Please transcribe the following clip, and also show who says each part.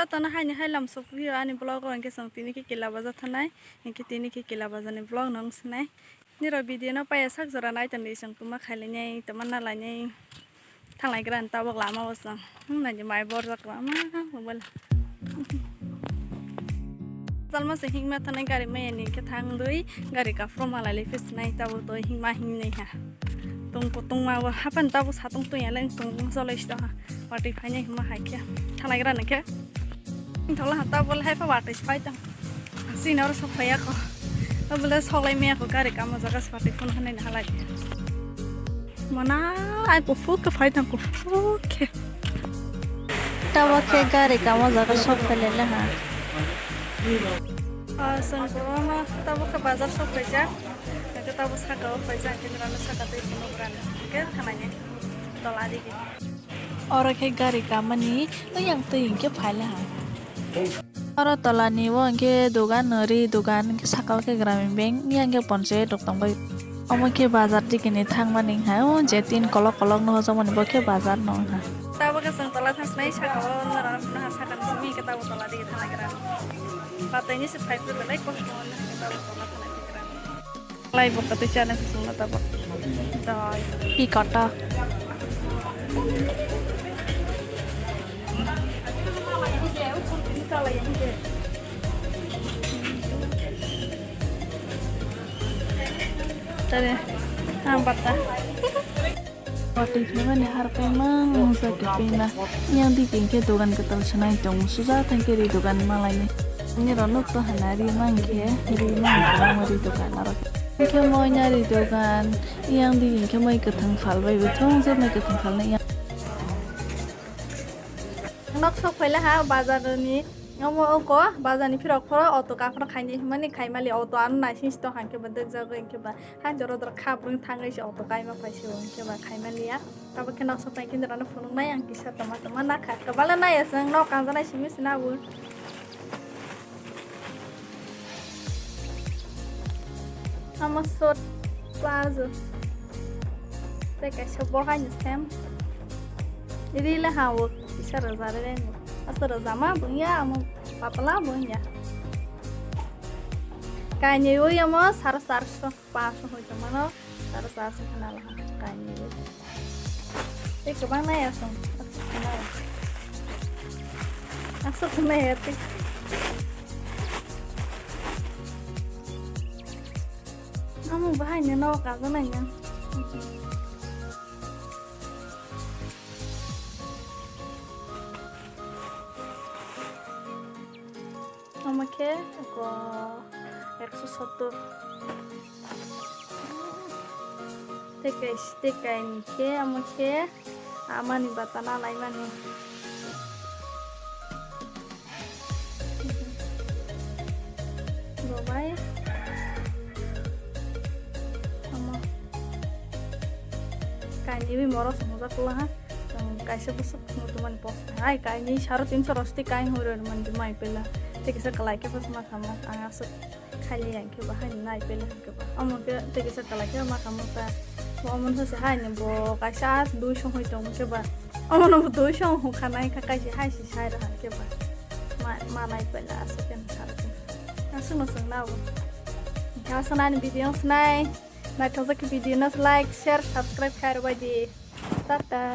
Speaker 1: Tana hanya halam so video ani blog on ke tini ki kila baza thanai inki tini ki kila baza ni blog nang snai ni ro video na pa sak jora nai tan isang kuma khale nyai tamanna la nyai thanglai gran ta bok lama wasang na ji mai bor jak ma mobile salma se hingma thanai gari mai ni ke thang dui gari ka from ala le fis nai ta bo to hingma hing nei ha tung ma wa hapan ta bo satung tu ya leng tung so le sta ha party phanya hingma ha kya thanglai gran na ke thol ha ta bol hai pa party phai ta sin aur so phaya ko bole solai me ko gari ka ma jaga party phone hanai na halai mana ai ko fu ka phai ta ko fu ke
Speaker 2: ta wa ke gari ka ma jaga so phele le ha
Speaker 1: sang ko ma ta bo ka bazar so phaja ke ta bo sa ka phaja ke ran sa ka te no kan ke thananya tola di ke
Speaker 2: और के गाड़ी का मनी तो yang tu yang ke phale ha और तला नि वो के दुकान नरी दुकान के साकाव के ग्रामीण बैंक yang के पंचे डक्टं बाय अम के बाजार दि के थांग माने हा ओ जे तीन कलक कलक न हो जमन बके बाजार न हा
Speaker 1: ta bo ka sang tola thas nai sa ka na na sa ka simi ke ta bo tola di ke thana gran patay ni se phai ko lai ko na ke ta bo tola thana di gran lai bo ka te chana se suna ta bo dai
Speaker 2: pi kata
Speaker 1: tadi bata
Speaker 2: Waktu itu kan harga emang musa kepina yang bikin ke dukan ketal senai dong susah tangke di dukan malah ini ronok tuh hanari mangke di mangke mau di dukan narok ke mau nyari dukan yang bikin ke mau ketang fal bayi betul sih mau ketang falnya yang
Speaker 1: nok sok phela ha bazar ni ngamo ko bazar ni phirok phoro auto ka phoro khaini mani khaimali auto an na sin sto hanke badak jago enke ba han joro dor khabrung thangai se auto kai ma paise enke ba khaimali ya ta ba ke nok sok pai kin dara phunu nai ang kisa tama tama na kha ka bala na ya sang nok kan jana simi sina bu amo sot plazo te ka shabo ha ni sem jadi lah hawo bisa razare ni asal zama punya amo papala punya kanye yo ya mas sar so pas ho jamano sar so kenal kanye yo ke mana ya son asal kena ya ti amo bahanya no ka nanya আমাকে ko 170 tekai ni ke amake amani batana lai mani babai ama kani bi moro samuda kula ha kaise busuk mutuman pos ai kani 350 rosti kain hore man jumai pela tekisa kalai ke pas makamo angasuk khali yang ke bahan nai pela ke ba amo ke tekisa kalai ke makamo ta momon se hai ne bo kaisa 200 hoi tong ke ba amo no 200 ho khanai ka kai hai si sai ra ke ba ma nai pela asaken sarke asu no sang nawo ka sanan video snai na toza ke video na like share subscribe kar ba di tata